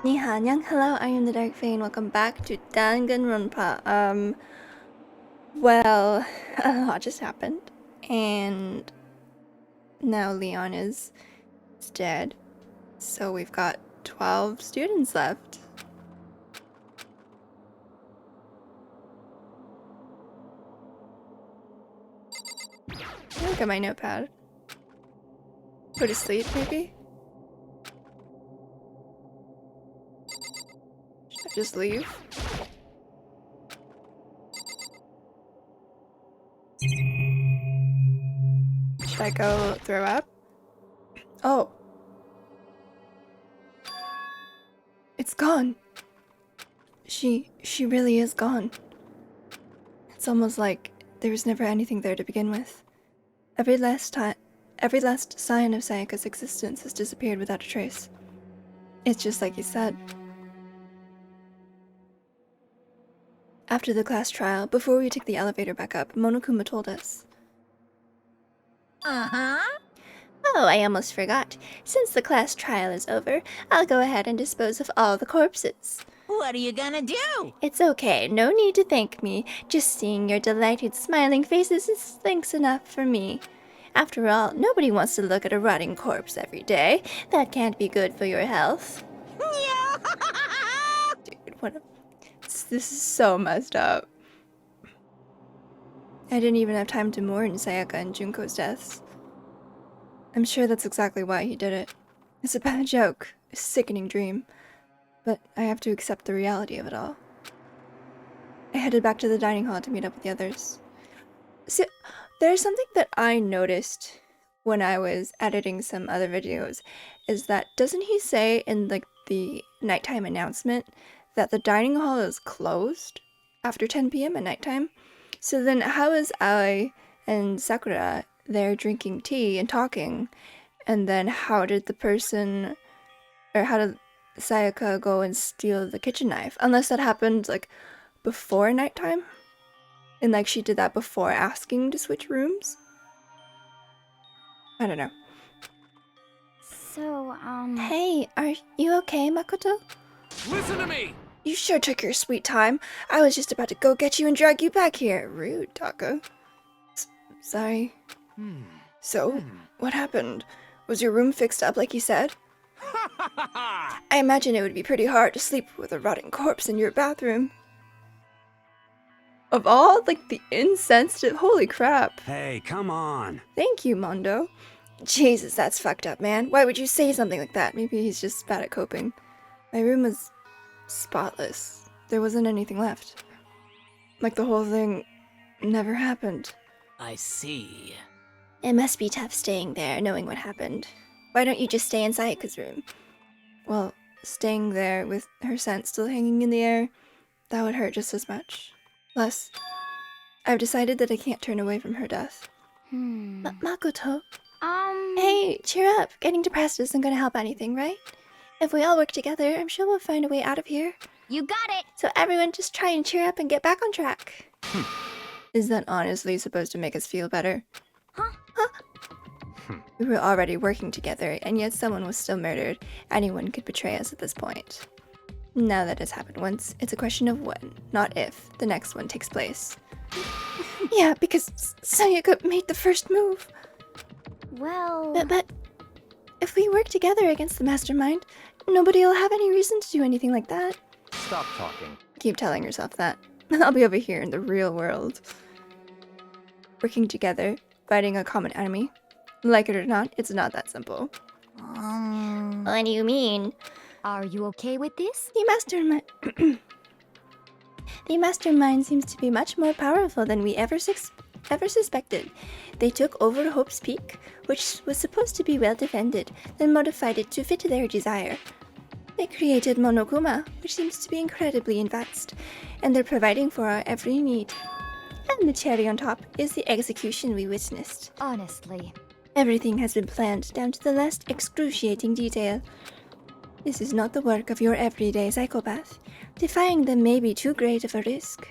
Hello, I am the Dark Fane. Welcome back to Danganronpa. Well, a lot just happened, and now Leon is dead, so we've got 12 students left. Look at my notepad. Go to sleep, maybe? Should I just leave? Should I go throw up? Oh. It's gone. She really is gone. It's almost like there was never anything there to begin with. Every last sign of Sayaka's existence has disappeared without a trace. It's just like you said. After the class trial, before we took the elevator back up, Monokuma told us. Uh-huh. Oh, I almost forgot. Since the class trial is over, I'll go ahead and dispose of all the corpses. What are you gonna do? It's okay, no need to thank me. Just seeing your delighted, smiling faces is thanks enough for me. After all, nobody wants to look at a rotting corpse every day. That can't be good for your health. Dude, what a... This is so messed up. I didn't even have time to mourn Sayaka and Junko's deaths. I'm sure that's exactly why he did it. It's a bad joke, a sickening dream. But I have to accept the reality of it all. I headed back to the dining hall to meet up with the others. So, there's something that I noticed when I was editing some other videos, is that doesn't he say in like the nighttime announcement that the dining hall is closed after 10 p.m. at nighttime? So then how is Ai and Sakura there drinking tea and talking, and then how did Sayaka go and steal the kitchen knife? Unless that happened like before nighttime? And like she did that before asking to switch rooms? I don't know. So, Hey, are you okay, Makoto? Listen to me! You sure took your sweet time. I was just about to go get you and drag you back here. Rude, Taka. Sorry. So, what happened? Was your room fixed up like you said? I imagine it would be pretty hard to sleep with a rotting corpse in your bathroom. Of all, like, the insensitive... Holy crap. Hey, come on. Thank you, Mondo. Jesus, that's fucked up, man. Why would you say something like that? Maybe he's just bad at coping. My room was spotless. There wasn't anything left. Like the whole thing never happened. I see. It must be tough staying there, knowing what happened. Why don't you just stay in Sayaka's room? Well, staying there with her scent still hanging in the air, that would hurt just as much. Plus, I've decided that I can't turn away from her death. Makoto? Hey, cheer up. Getting depressed isn't gonna help anything, right? If we all work together, I'm sure we'll find a way out of here. you got it! So everyone just try and cheer up and get back on track. Is that honestly supposed to make us feel better? Huh? We were already working together, and yet someone was still murdered. Anyone could betray us at this point. Now that it's happened once, it's a question of when, not if, the next one takes place. Yeah, because Sayaka made the first move. Well... But if we work together against the mastermind, nobody will have any reason to do anything like that. Stop talking. Keep telling yourself that. I'll be over here in the real world. Working together, fighting a common enemy. Like it or not, it's not that simple. What do you mean? Are you okay with this? The mastermind seems to be much more powerful than we ever suspected. They took over Hope's Peak, which was supposed to be well defended, then modified it to fit their desire. They created Monokuma, which seems to be incredibly advanced, and they're providing for our every need. And the cherry on top is the execution we witnessed. Honestly. Everything has been planned down to the last excruciating detail. This is not the work of your everyday psychopath. Defying them may be too great of a risk.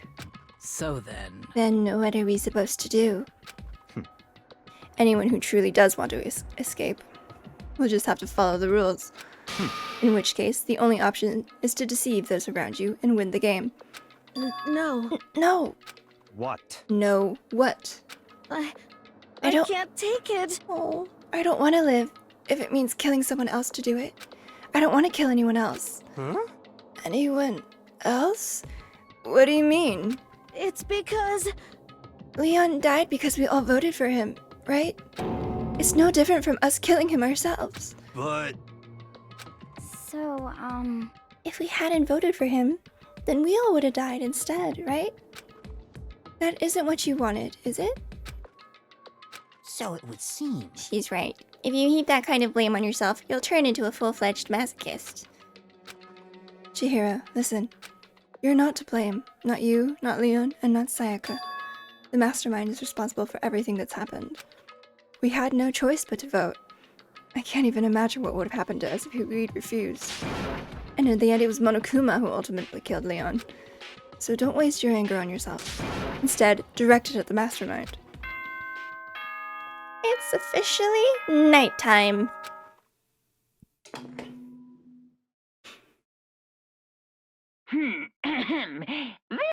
So then... Then what are we supposed to do? Anyone who truly does want to escape will just have to follow the rules. In which case, the only option is to deceive those around you and win the game. No. No. What? No. What? I I don't- can't take it. Oh, I don't want to live if it means killing someone else to do it. I don't want to kill anyone else. Huh? Anyone else? What do you mean? It's because Leon died because we all voted for him, right? It's no different from us killing him ourselves. But... So, If we hadn't voted for him, then we all would have died instead, right? That isn't what you wanted, is it? so it would seem. She's right. If you heap that kind of blame on yourself, you'll turn into a full-fledged masochist. Chihiro, listen. You're not to blame. Not you, not Leon, and not Sayaka. The mastermind is responsible for everything that's happened. We had no choice but to vote. I can't even imagine what would have happened to us if we'd refused. And in the end, it was Monokuma who ultimately killed Leon. So don't waste your anger on yourself. Instead, direct it at the mastermind. It's officially nighttime.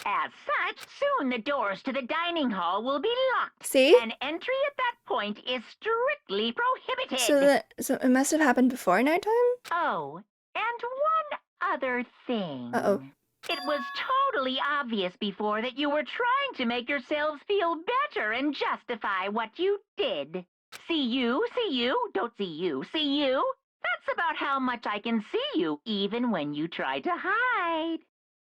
As such, soon the doors to the dining hall will be locked. See? And entry at that point is strictly prohibited. So it must have happened before nighttime? Oh, and one other thing. Uh-oh. It was totally obvious before that you were trying to make yourselves feel better and justify what you did. See you, don't see you, see you. That's about how much I can see you, even when you try to hide.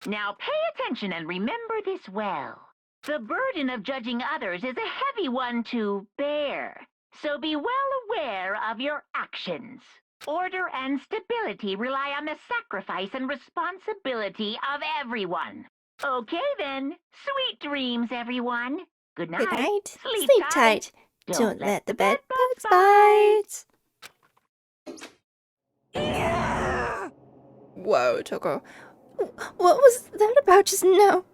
Now pay attention and remember this well. The burden of judging others is a heavy one to bear, so be well aware of your actions. Order and stability rely on the sacrifice and responsibility of everyone. Okay then, sweet dreams, everyone. Good night. Good night. Sleep tight. tight. Don't let the bed bugs bite. Whoa, Toko. What was that about just now?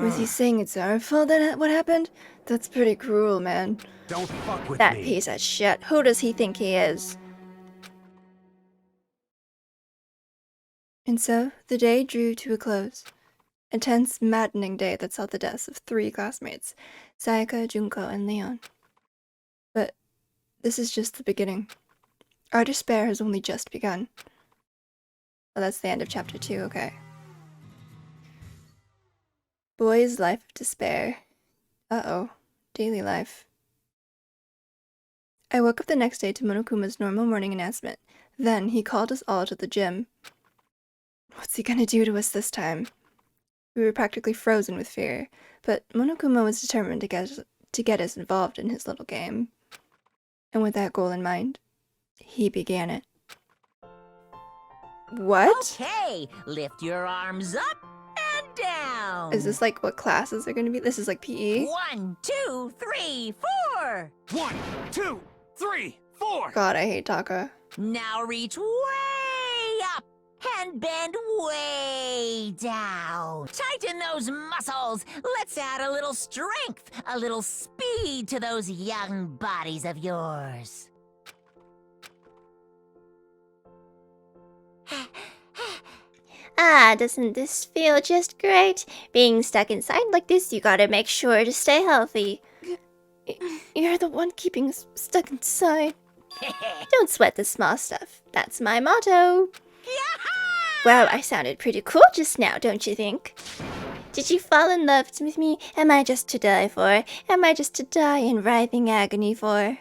Was he saying it's our fault that what happened? That's pretty cruel, man. Don't fuck with That me. piece of shit. Who does he think he is? And so, the day drew to a close. A tense, maddening day that saw the deaths of 3 classmates, Sayaka, Junko, and Leon. But this is just the beginning. Our despair has only just begun. Well, that's the end of chapter 2, okay. Boy's life of despair. Uh-oh. Daily life. I woke up the next day to Monokuma's normal morning announcement. Then he called us all to the gym. What's he gonna do to us this time? We were practically frozen with fear, but Monokuma was determined to get us involved in his little game. And with that goal in mind, he began it. What? Okay, lift your arms up and down. Is this like what classes are gonna be? This is like PE? 1, 2, 3, 4. 1, 2, 3, 4. God, I hate Taka. Now reach way up and bend way down. Tighten those muscles. Let's add a little strength, a little speed to those young bodies of yours. Ah, doesn't this feel just great? Being stuck inside like this, you gotta make sure to stay healthy. You're the one keeping us stuck inside. Don't sweat the small stuff. That's my motto. Wow, I sounded pretty cool just now, don't you think? Did you fall in love with me? Am I just to die for? Am I just to die in writhing agony for?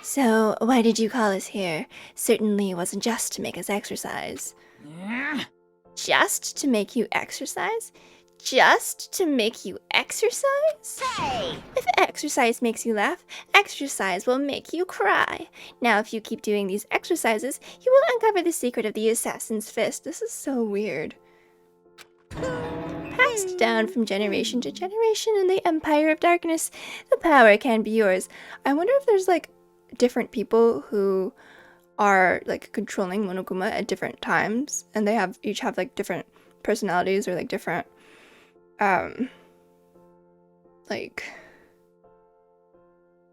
So, why did you call us here? Certainly it wasn't just to make us exercise. Just to make you exercise? Just to make you exercise? Hey! If exercise makes you laugh, exercise will make you cry. Now, if you keep doing these exercises, you will uncover the secret of the assassin's fist. This is so weird. Passed down from generation to generation in the Empire of Darkness, the power can be yours. I wonder if there's like different people who are like controlling Monokuma at different times, and they each have like different personalities or like different like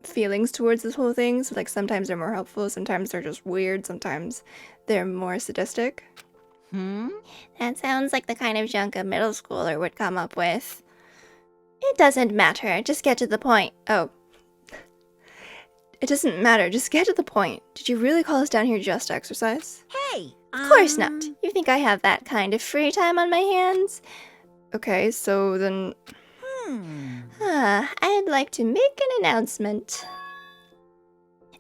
feelings towards this whole thing. So like sometimes they're more helpful, sometimes they're just weird, sometimes they're more sadistic. That sounds like the kind of junk a middle schooler would come up with. It doesn't matter. Just get to the point. Oh. It doesn't matter, just get to the point. Did you really call us down here just to exercise? Hey, Of course not. You think I have that kind of free time on my hands? Okay, so then... I'd like to make an announcement.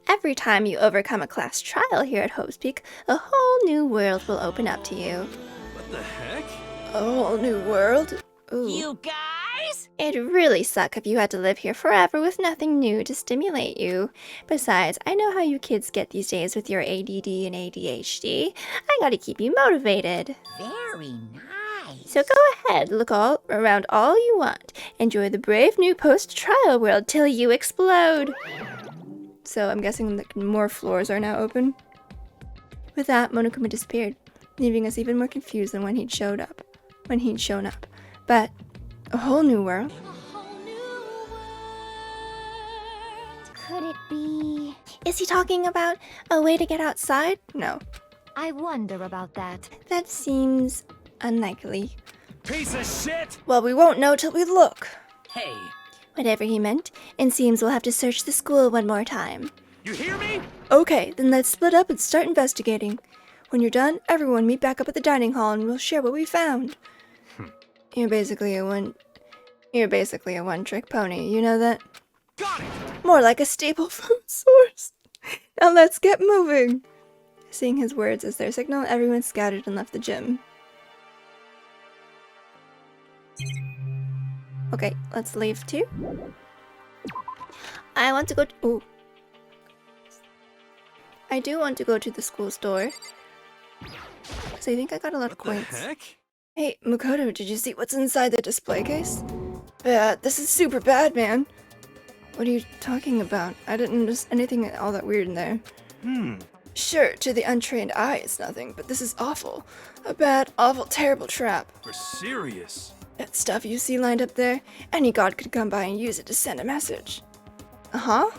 Every time you overcome a class trial here at Hope's Peak, a whole new world will open up to you. What the heck? A whole new world? Ooh. You guys? It'd really suck if you had to live here forever with nothing new to stimulate you. Besides, I know how you kids get these days with your ADD and ADHD. I gotta keep you motivated. Very nice. So go ahead, look all around all you want. Enjoy the brave new post-trial world till you explode. So I'm guessing that more floors are now open? With that, Monokuma disappeared, leaving us even more confused than when he'd shown up. But a whole new world? Could it be... Is he talking about a way to get outside? No. I wonder about that. That seems unlikely. Piece of shit! Well, we won't know till we look. Hey, Whatever he meant, it seems we'll have to search the school one more time. you hear me? Okay, then let's split up and start investigating. When you're done, everyone meet back up at the dining hall and we'll share what we found. You're basically a one-trick pony, you know that? Got it! More like a staple food source. Now let's get moving. Seeing his words as their signal, everyone scattered and left the gym. Okay, let's leave too. I want to go ooh. I do want to go to the school store. So I think I got a lot of What the coins. heck? Hey, Makoto, did you see what's inside the display case? This is super bad, man. What are you talking about? I didn't notice anything all that weird in there. Sure, to the untrained eye it's nothing, but this is awful. A bad, awful, terrible trap. We're serious. That stuff you see lined up there, any god could come by and use it to send a message. Uh-huh.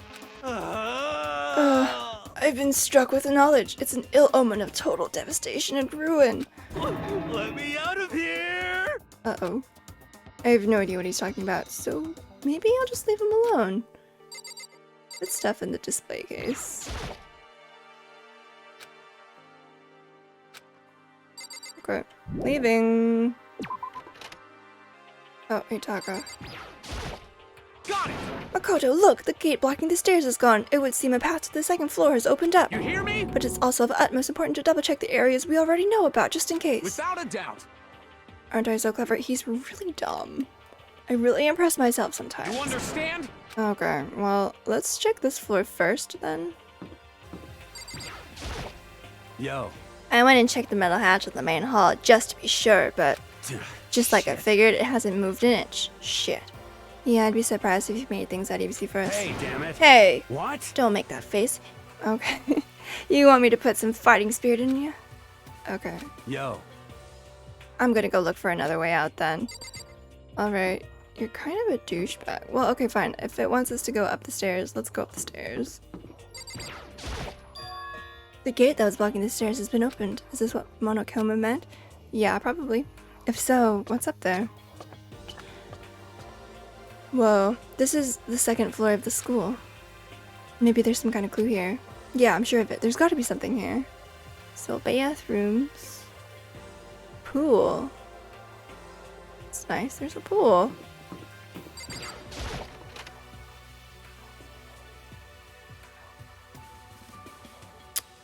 I've been struck with the knowledge. It's an ill omen of total devastation and ruin. Let me out of here! Uh-oh. I have no idea what he's talking about, so maybe I'll just leave him alone. Put stuff in the display case. Okay, leaving. Oh, hey, Taka. Got it! Makoto, look! The gate blocking the stairs is gone. It would seem a path to the second floor has opened up. You hear me? But it's also of utmost importance to double-check the areas we already know about, just in case. Without a doubt. Aren't I so clever? He's really dumb. I really impress myself sometimes. You understand? Okay, well, let's check this floor first, then. Yo. I went and checked the metal hatch at the main hall just to be sure, but just like I figured, it hasn't moved an inch. Shit. Yeah, I'd be surprised if you made things that easy for us. Hey, damn it. Hey! What? Don't make that face. Okay. You want me to put some fighting spirit in you? Okay. Yo. I'm gonna go look for another way out then. Alright. You're kind of a douchebag. Well, okay, fine. If it wants us to go up the stairs, let's go up the stairs. The gate that was blocking the stairs has been opened. Is this what Monokuma meant? Yeah, probably. If so, what's up there? Whoa, this is the second floor of the school. Maybe there's some kind of clue here. Yeah, I'm sure of it. There's gotta be something here. So, bathrooms. Pool. It's nice, there's a pool.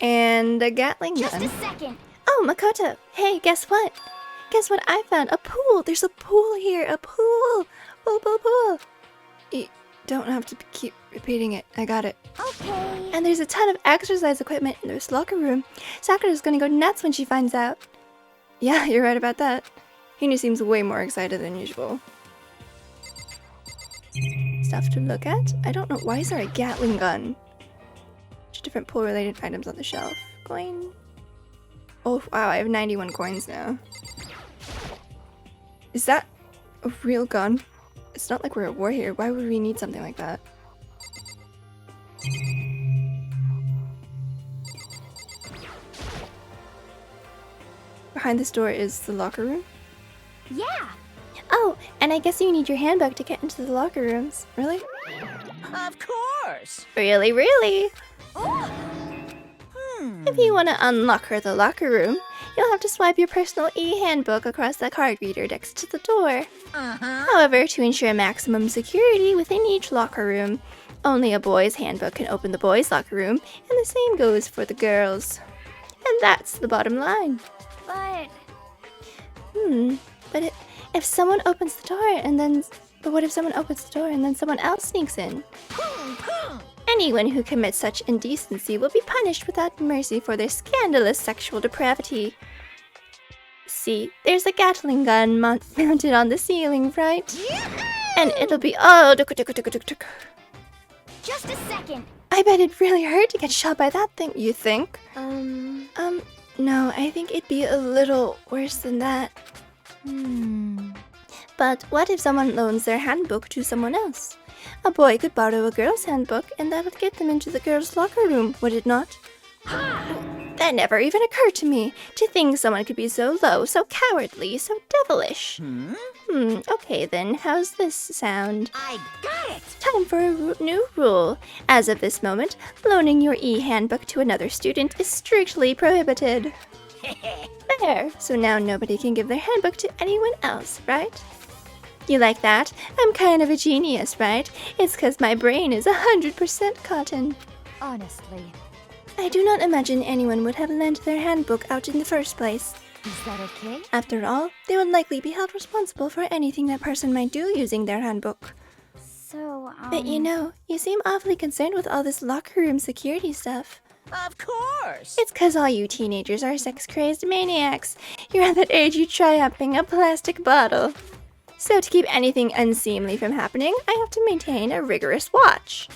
And a Gatling Just gun. a second. Oh, Makoto. Hey, guess what? Guess what I found? A pool. There's a pool here. A pool. Pool, pool, pool. You don't have to keep repeating it. I got it. Okay. And there's a ton of exercise equipment in this locker room. Sakura's gonna go nuts when she finds out. Yeah, you're right about that. Hina seems way more excited than usual. Stuff to look at? I don't know. Why is there a Gatling gun? Different pool-related items on the shelf. Coin. Oh, wow, I have 91 coins now. Is that a real gun? It's not like we're at war here. Why would we need something like that? behind this door is the locker room? Yeah. Oh, and I guess you need your handbook to get into the locker rooms. Really? Of course. Really, really? Hmm. If you want to unlock the locker room, you'll have to swipe your personal e-handbook across the card reader next to the door. Uh-huh. However, to ensure maximum security within each locker room, only a boy's handbook can open the boys' locker room, and the same goes for the girls. And that's the bottom line. But But if someone opens the door and then... But what if someone opens the door and then someone else sneaks in? Anyone who commits such indecency will be punished without mercy for their scandalous sexual depravity. See, there's a Gatling gun mounted on the ceiling, right? And it'll be all... just a second. I bet it'd really hurt to get shot by that thing, you think? No, I think it'd be a little worse than that. But what if someone loans their handbook to someone else? A boy could borrow a girl's handbook, and that would get them into the girls' locker room, would it not? That never even occurred to me. To think someone could be so low, so cowardly, so devilish. Okay then, how's this sound? I got it. Time for a new rule. As of this moment, loaning your e-handbook to another student is strictly prohibited. There, so now nobody can give their handbook to anyone else, right? You like that? I'm kind of a genius, right? It's 'cause my brain is 100% cotton. Honestly, I do not imagine anyone would have lent their handbook out in the first place. is that okay? After all, they would likely be held responsible for anything that person might do using their handbook. So, But you know, you seem awfully concerned with all this locker room security stuff. Of course. It's 'cause all you teenagers are sex-crazed maniacs. You're at that age you try upping a plastic bottle. So to keep anything unseemly from happening, I have to maintain a rigorous watch.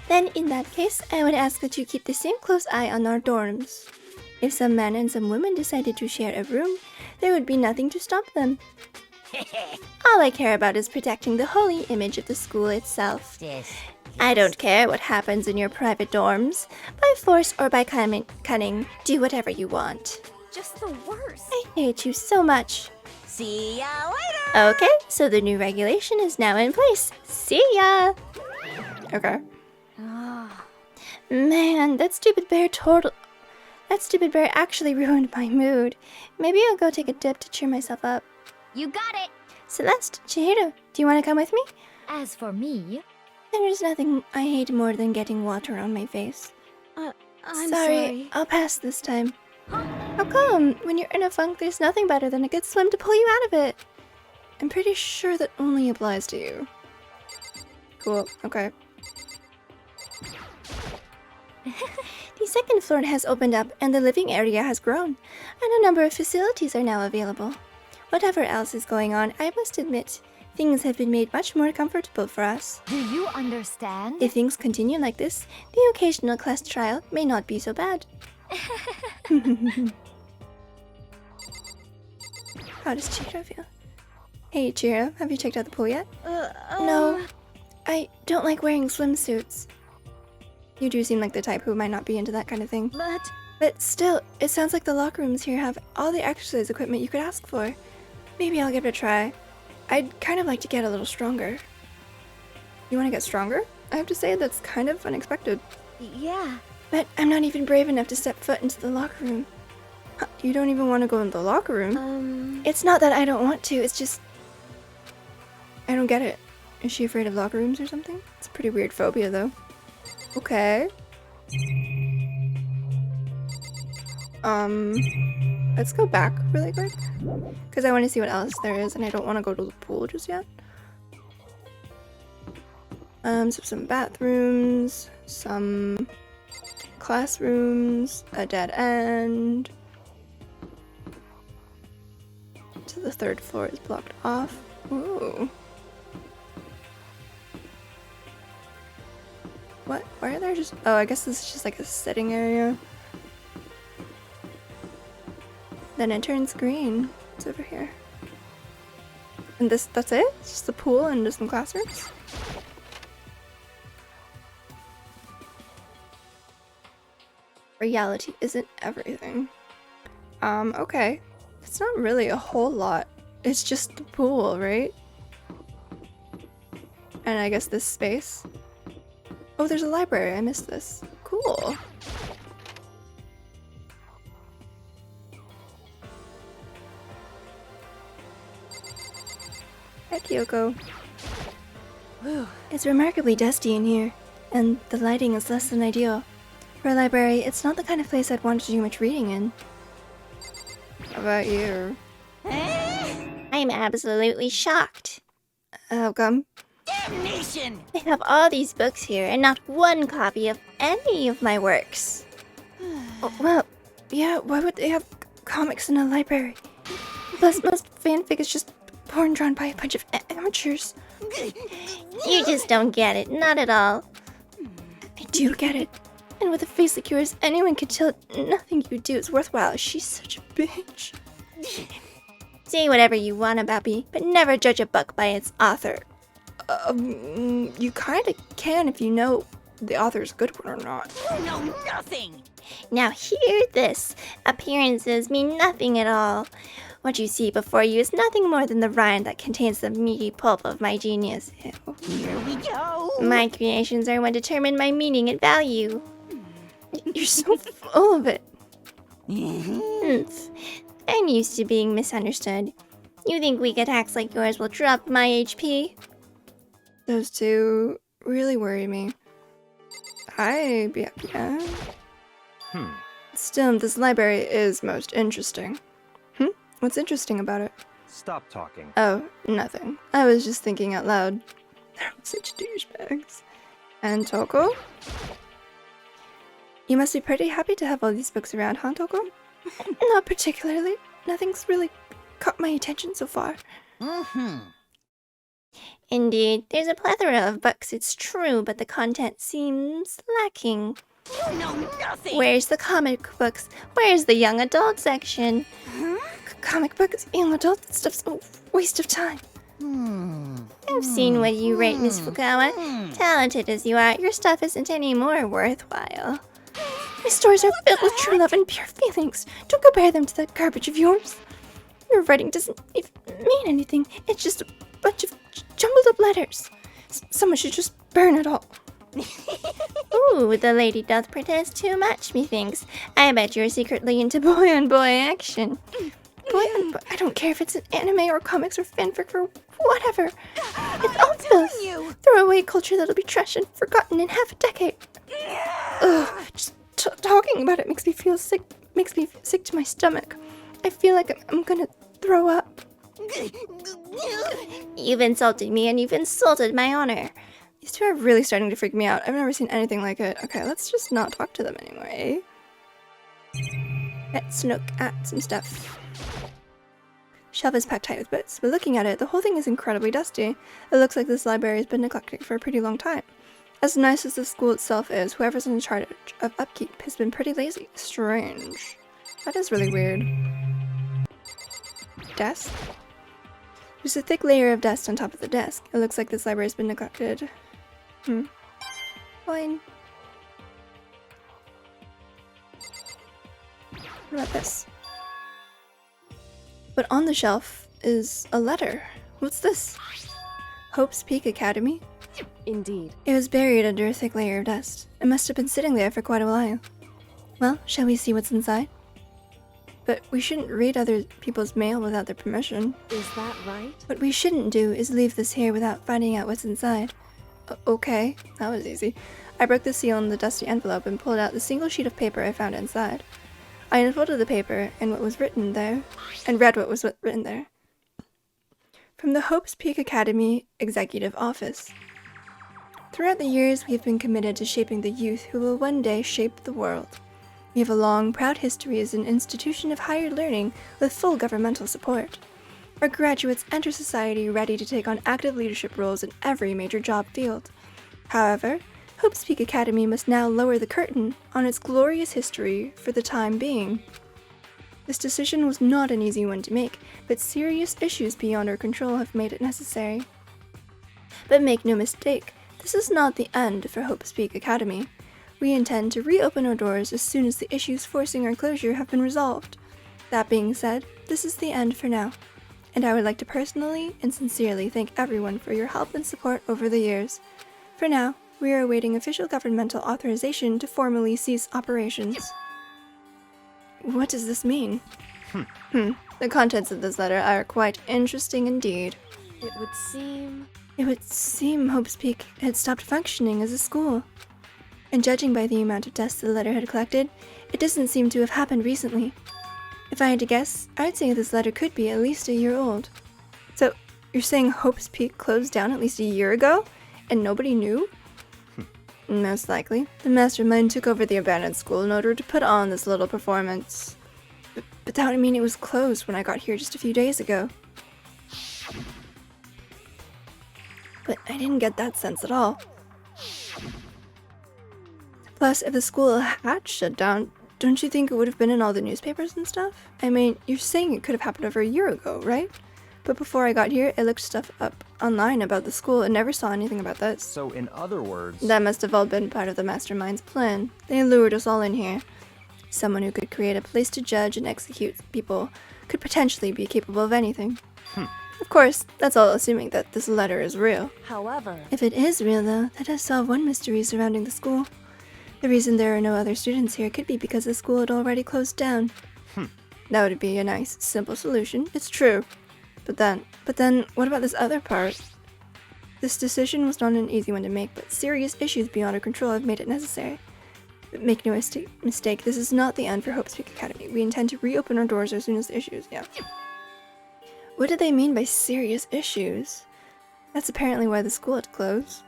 Then in that case, I would ask that you keep the same close eye on our dorms. If some men and some women decided to share a room, there would be nothing to stop them. All I care about is protecting the holy image of the school itself. Yes. I don't care what happens in your private dorms. By force or by cunning, do whatever you want. just the worst. I hate you so much. See ya later. Okay, so the new regulation is now in place. See ya! Okay. Man, that stupid bear actually ruined my mood. Maybe I'll go take a dip to cheer myself up. You got it. Celeste, Chihiro, do you want to come with me? As for me, There's nothing I hate more than getting water on my face. I'm sorry, I'll pass this time. How come? When you're in a funk, there's nothing better than a good swim to pull you out of it. I'm pretty sure that only applies to you. Cool, okay. The second floor has opened up and the living area has grown, and a number of facilities are now available. Whatever else is going on, I must admit, things have been made much more comfortable for us. Do you understand? If things continue like this, the occasional class trial may not be so bad. How does Chihiro feel? Hey, Chihiro, have you checked out the pool yet? No, I don't like wearing swimsuits. You do seem like the type who might not be into that kind of thing. But But still, it sounds like the locker rooms here have all the exercise equipment you could ask for. Maybe I'll give it a try. I'd kind of like to get a little stronger. You want to get stronger? I have to say that's kind of unexpected. yeah, But I'm not even brave enough to step foot into the locker room. Huh, you don't even want to go in the locker room? It's not that I don't want to, it's just... I don't get it. Is she afraid of locker rooms or something? It's a pretty weird phobia, though. Okay. Let's go back really quick. Because I want to see what else there is, and I don't want to go to the pool just yet. So some bathrooms, some classrooms, a dead end. So the third floor is blocked off. Ooh. What? Why are there just... Oh, I guess this is just like a sitting area. Then it turns green. It's over here. And that's it? It's just the pool and just some classrooms? Reality isn't everything. Okay. It's not really a whole lot. It's just the pool, right? And I guess this space. Oh, there's a library. I missed this. Cool. Hi, Kyoko. It's remarkably dusty in here, and the lighting is less than ideal. For a library, it's not the kind of place I'd want to do much reading in. How about you? I'm absolutely shocked. How come? Damnation! They have all these books here and not one copy of any of my works. Oh, well, yeah, why would they have comics in a library? Plus, most fanfic is just porn drawn by a bunch of amateurs. You just don't get it, not at all. I do get it. And with a face like yours, anyone could tell nothing you do is worthwhile. She's such a bitch. Say whatever you want about me, but never judge a book by its author. You kinda can if you know the author's a good one or not. You know nothing! Now hear this. Appearances mean nothing at all. What you see before you is nothing more than the rind that contains the meaty pulp of my genius. Here we go! My creations are what determine my meaning and value. You're so full of it. I'm used to being misunderstood. You think weak attacks like yours will drop my HP? Those two really worry me. Yeah. Still, this library is most interesting. What's interesting about it? Stop talking. Oh, nothing. I was just thinking out loud. They're such douchebags. And Toko? You must be pretty happy to have all these books around, huh, Toko? Not particularly. Nothing's really caught my attention so far. Indeed, there's a plethora of books, it's true, but the content seems lacking. You know nothing! Where's the comic books? Where's the young adult section? Comic books, young adult, that stuff's a waste of time. I've seen what you write, Miss Fukawa. Talented as you are, your stuff isn't any more worthwhile. My stories are filled with true love and pure feelings. Don't compare them to that garbage of yours. Your writing doesn't even mean anything. It's just a bunch of jumbled up letters. Someone should just burn it all. Ooh, the lady doth protest too much, methinks. I bet you're secretly into boy-on-boy action. I don't care if it's an anime or comics or fanfic or whatever. It's all filth. Throwaway culture that'll be trashed and forgotten in half a decade. Ugh, just talking about it makes me feel sick. Makes me sick to my stomach. I feel like I'm gonna throw up. You've insulted me and you've insulted my honor. These two are really starting to freak me out. I've never seen anything like it. Okay, let's just not talk to them anymore, eh? Let's look at some stuff. Shelf is packed tight with books, but looking at it, the whole thing is incredibly dusty. It looks like this library has been neglected for a pretty long time. As nice as the school itself is, whoever's in charge of upkeep has been pretty lazy. Strange. That is really weird. Desk? There's a thick layer of dust on top of the desk. It looks like this library has been neglected. Fine. What about this? But on the shelf is a letter. What's this? Hope's Peak Academy? Indeed. It was buried under a thick layer of dust. It must have been sitting there for quite a while. Well, shall we see what's inside? But we shouldn't read other people's mail without their permission. Is that right? What we shouldn't do is leave this here without finding out what's inside. Okay, that was easy. I broke the seal on the dusty envelope and pulled out the single sheet of paper I found inside. I unfolded the paper and what was written there, and read what was written there. From the Hope's Peak Academy Executive Office. Throughout the years, we have been committed to shaping the youth who will one day shape the world. We have a long, proud history as an institution of higher learning with full governmental support. Our graduates enter society ready to take on active leadership roles in every major job field. However, Hope's Peak Academy must now lower the curtain on its glorious history for the time being. This decision was not an easy one to make, but serious issues beyond our control have made it necessary. But make no mistake, this is not the end for Hope's Peak Academy. We intend to reopen our doors as soon as the issues forcing our closure have been resolved. That being said, this is the end for now, and I would like to personally and sincerely thank everyone for your help and support over the years. For now, we are awaiting official governmental authorization to formally cease operations. What does this mean? The contents of this letter are quite interesting indeed. It would seem. It would seem Hope's Peak had stopped functioning as a school. And judging by the amount of dust the letter had collected, it doesn't seem to have happened recently. If I had to guess, I'd say this letter could be at least a year old. So, you're saying Hope's Peak closed down at least a year ago? And nobody knew? Most likely. The mastermind took over the abandoned school in order to put on this little performance. But that would mean it was closed when I got here just a few days ago. But I didn't get that sense at all. Plus, if the school had shut down, don't you think it would have been in all the newspapers and stuff? I mean, you're saying it could have happened over a year ago, right? But before I got here, I looked stuff up online about the school and never saw anything about this. So, in other words, That must have all been part of the mastermind's plan. They lured us all in here. Someone who could create a place to judge and execute people could potentially be capable of anything. Of course, that's all assuming that this letter is real. However, If it is real, though, that does solve one mystery surrounding the school. The reason there are no other students here could be because the school had already closed down. That would be a nice, simple solution. It's true. But then, what about this other part? This decision was not an easy one to make, but serious issues beyond our control have made it necessary. But make no mistake, this is not the end for Hope's Peak Academy. We intend to reopen our doors as soon as the issues, What do they mean by serious issues? That's apparently why the school had closed.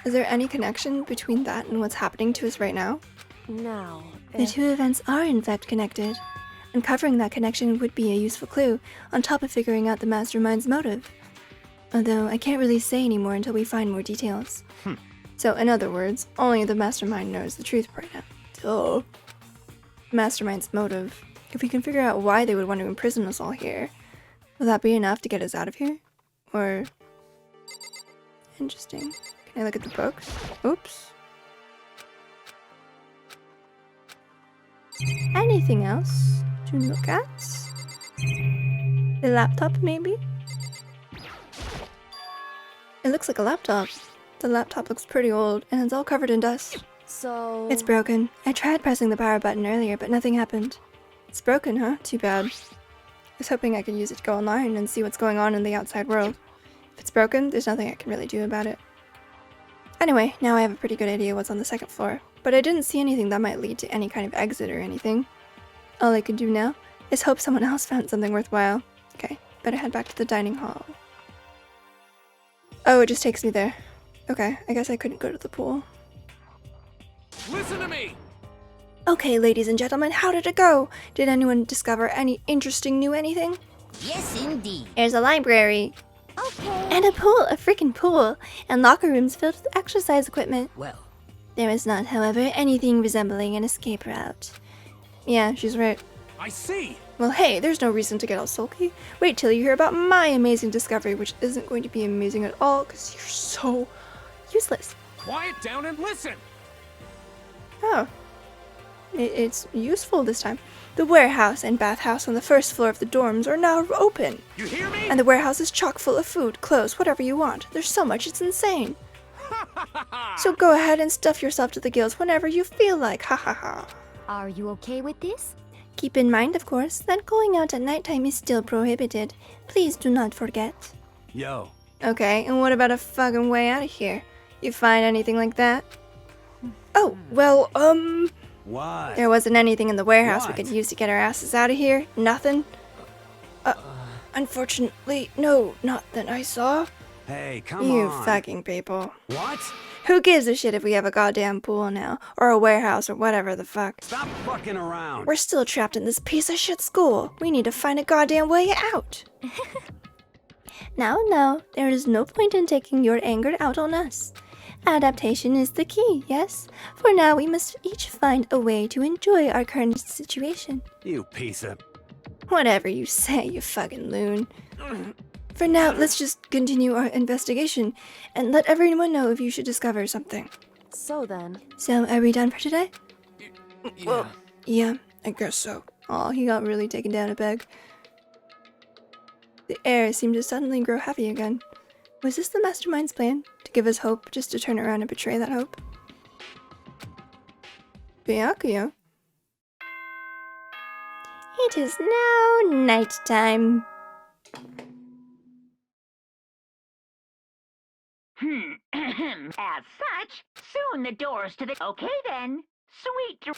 Is there any connection between that and what's happening to us right now? now. The two events are in fact connected. Uncovering that connection would be a useful clue, on top of figuring out the mastermind's motive. Although I can't really say anymore until we find more details. So in other words, only the mastermind knows the truth right now. Duh. Mastermind's motive. If we can figure out why they would want to imprison us all here, will that be enough to get us out of here? Or... Interesting. Can I look at the books? Oops. Anything else to look at? The laptop, maybe? It looks like a laptop. The laptop looks pretty old, and it's all covered in dust. So. It's broken. I tried pressing the power button earlier, but nothing happened. It's broken, huh? Too bad. I was hoping I could use it to go online and see what's going on in the outside world. If it's broken, there's nothing I can really do about it. Anyway, now I have a pretty good idea what's on the second floor, but I didn't see anything that might lead to any kind of exit or anything. All I can do now is hope someone else found something worthwhile. Okay, better head back to the dining hall. Oh, it just takes me there. Okay, I guess I couldn't go to the pool. listen to me! Okay, ladies and gentlemen, how did it go? Did anyone discover any interesting new anything? Yes, indeed. There's a library. Okay. And a pool, a freaking pool. And locker rooms filled with exercise equipment. Well, There is not, however, anything resembling an escape route. Yeah, she's right. I see! Well, hey, there's no reason to get all sulky. Wait till you hear about my amazing discovery, which isn't going to be amazing at all, because you're so useless. Quiet down and listen! Oh. It's useful this time. The warehouse and bathhouse on the first floor of the dorms are now open. You hear me? And the warehouse is chock full of food, clothes, whatever you want. There's so much, it's insane. So go ahead and stuff yourself to the gills whenever you feel like, ha ha ha. Are you okay with this? Keep in mind, of course, that going out at nighttime is still prohibited. Please do not forget. Yo, Okay, and what about a fucking way out of here? You find anything like that? Oh, well, what? there wasn't anything in the warehouse we What? could use to get our asses out of here? Nothing? Unfortunately, no, not that I saw. Hey, come You on. fucking people. What? Who gives a shit if we have a goddamn pool now? Or a warehouse or whatever the fuck? Stop fucking around. We're still trapped in this piece of shit school. We need to find a goddamn way out. Now, there is no point in taking your anger out on us. Adaptation is the key, yes? For now, we must each find a way to enjoy our current situation. You piece of... Whatever you say, you fucking loon. For now, let's just continue our investigation and let everyone know if you should discover something. So then. So, are we done for today? Yeah. Yeah, I guess so. Aw, he got really taken down a peg. The air seemed to suddenly grow heavy again. Was this the mastermind's plan? To give us hope, just to turn around and betray that hope? Byakuya? It is now nighttime. As such, soon the doors to the... Okay then. Sweet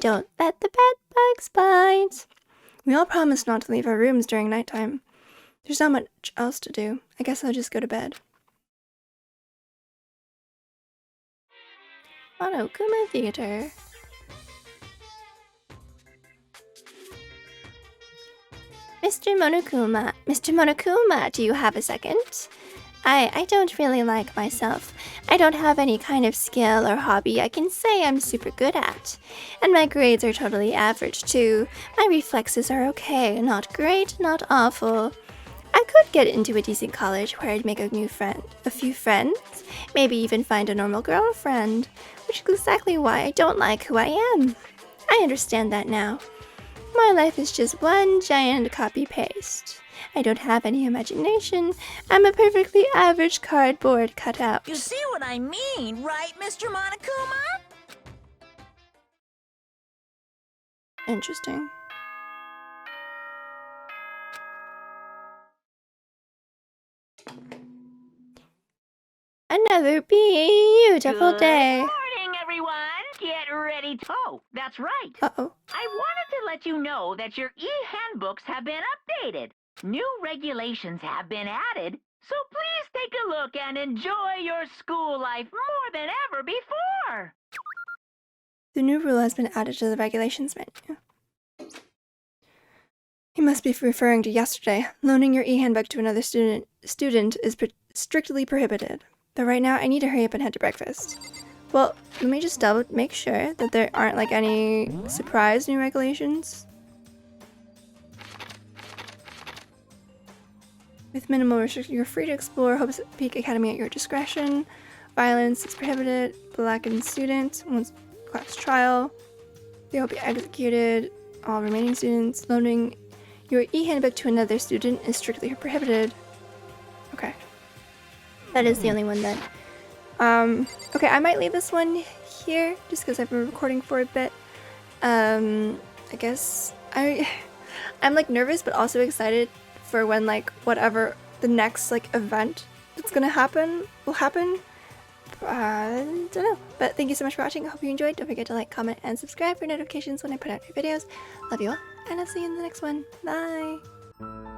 Don't let the bed bugs bite. We all promised not to leave our rooms during nighttime. There's not much else to do. I guess I'll just go to bed. Monokuma Theater. Mr. Monokuma, do you have a second? I don't really like myself. I don't have any kind of skill or hobby I can say I'm super good at. And my grades are totally average too. My reflexes are okay, not great, not awful. I could get into a decent college where I'd make a few friends, maybe even find a normal girlfriend, which is exactly why I don't like who I am. I understand that now. My life is just one giant copy-paste. I don't have any imagination. I'm a perfectly average cardboard cutout. You see what I mean, right, Mr. Monokuma? Interesting. Another beautiful Good day. morning, everyone. Get ready to... Oh, that's right. Uh-oh. I wanted to let you know that your e-handbooks have been updated. New regulations have been added, so please take a look and enjoy your school life more than ever before. The new rule has been added to the regulations menu. He must be referring to yesterday. Loaning your e-handbook to another student is strictly prohibited. But right now, I need to hurry up and head to breakfast. Well, let me just make sure that there aren't like any surprise new regulations. With minimal restriction, you're free to explore Hope's Peak Academy at your discretion. Violence is prohibited. Blackened student, once class trial. They will be executed. All remaining students. Loaning your e-handbook to another student is strictly prohibited. Okay. That is the only one then. Okay, I might leave this one here just because I've been recording for a bit. I guess I'm like nervous but also excited for when like whatever the next like event that's gonna happen will happen. I don't know. But thank you so much for watching. I hope you enjoyed. Don't forget to like, comment, and subscribe for notifications when I put out new videos. Love you all, and I'll see you in the next one. Bye!